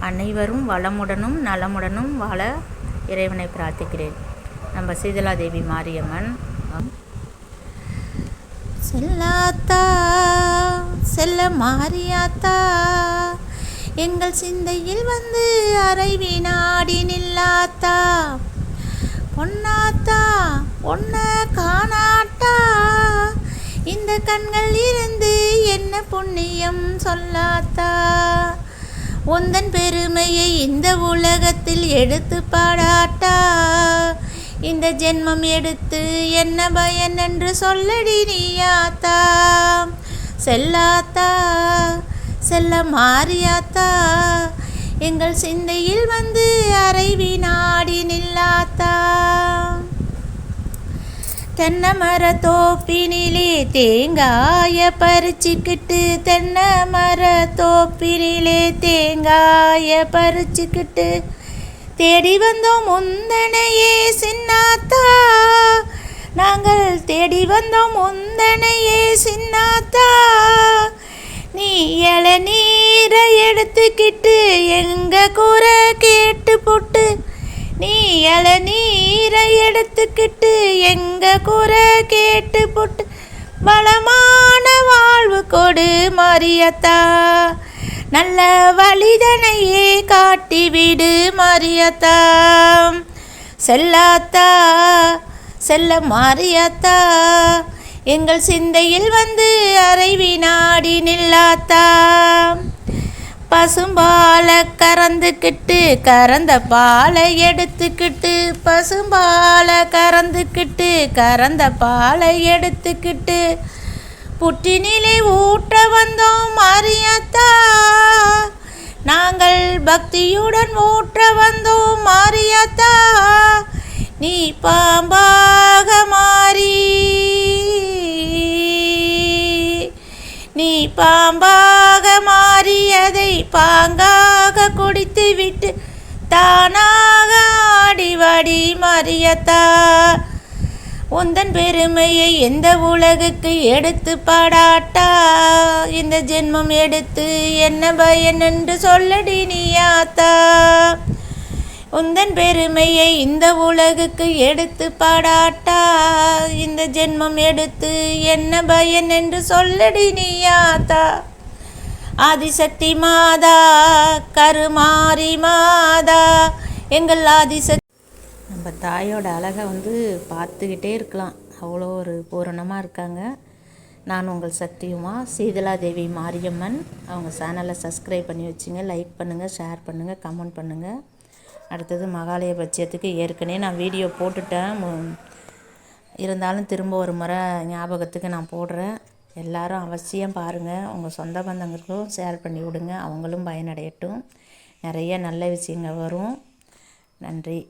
அனைவரும் வளமுடனும் நலமுடனும் வாழ இறைவனை பிரார்த்திக்கிறேன். நம்ம சீதலாதேவி மாரியம்மன். செல்லாத்தா செல்ல மாரியாத்தா, எங்கள் சிந்தையில் வந்து அரை வினாடி நில்லாத்தா. பொன்னாத்தா பொன்ன காணாட்டா, இந்த கண்கள் இருந்து என்ன புண்ணியம் சொல்லாத்தா. உந்தன் பெருமையை இந்த உலகத்தில் எடுத்து பாடாட்டா. இந்த ஜென்மம் எடுத்து என்ன பயன் என்று சொல்லடி நீயாத்தா. செல்லாத்தா செல்ல மாரியாத்தா, எங்கள் சிந்தையில் வந்து அரை வினாடி நில்லாத்தா. தென்னை மர தோப்பினிலே தேங்காய பறிச்சுக்கிட்டு, தென்னை மர தோப்பினிலே தேங்காய பறிச்சுக்கிட்டு தேடி வந்தோம் முந்தனையே சின்னாத்தா. நாங்கள் தேடி வந்தோம் முந்தனையே சின்னாத்தா. நீ இளநீரை எடுத்துக்கிட்டு எங்க குறை கேட்டு போட்டு, நீ இளநீரை எடுத்துக்கிட்டு எங்க குறை கேட்டு போட்டு வளமான வாழ்வு கொடு மாரியத்தா. நல்ல வழிதனையே காட்டி விடு மாரியத்தா. செல்லாத்தா செல்ல மாரியாத்தா, எங்கள் சிந்தையில் வந்து அரை வினாடி நில்லாத்தா. பசும்பாலை கறந்துக்கிட்டு கறந்த பாலை எடுத்துக்கிட்டு, பசும்பாலை கறந்துக்கிட்டு கறந்த பாலை எடுத்துக்கிட்டு புற்றினிலே ஊற்ற வந்தோம் மாரியாத்தா. நாங்கள் பக்தியுடன் ஊற்ற வந்தோம் மாரியாத்தா. நீ பாம்பாக மாறி, நீ பாம்பாக மாறி அதை பாங்காக குடித்து விட்டு தானாக ஆடிவாடி மாரியத்தா. உந்தன் பெருமையை எந்த உலகுக்கு எடுத்து பாடாட்டா. இந்த ஜென்மம் எடுத்து என்ன பயன் என்று சொல்லடி நீயாத்தா. உந்தன் பெருமையை இந்த உலகுக்கு எடுத்து பாடாட்டா. இந்த ஜென்மம் எடுத்து என்ன பயன் என்று சொல்லடி நீயாத்தா. ஆதிசக்தி மாதா கருமாரி மாதா, எங்கள் ஆதிசக்தி. நம்ம தாயோட அழகை பார்த்துக்கிட்டே இருக்கலாம், அவ்வளோ ஒரு பூரணமாக இருக்காங்க. நான் உங்கள் சக்தியுமா சீதலாதேவி மாரியம்மன். அவங்க சேனலை சப்ஸ்கிரைப் பண்ணி வச்சுங்க, லைக் பண்ணுங்கள், ஷேர் பண்ணுங்கள், கமெண்ட் பண்ணுங்கள். அடுத்தது மகாலய பட்சத்துக்கு ஏற்கனவே நான் வீடியோ போட்டுட்டேன், இருந்தாலும் திரும்ப ஒரு முறை ஞாபகத்துக்கு நான் போடுறேன். எல்லாரும் அவசியம் பாருங்கள், உங்கள் சொந்த பந்தங்களுக்கும் ஷேர் பண்ணி விடுங்க, அவங்களும் பயனடையட்டும். நிறைய நல்ல விஷயங்கள் வரும். நன்றி.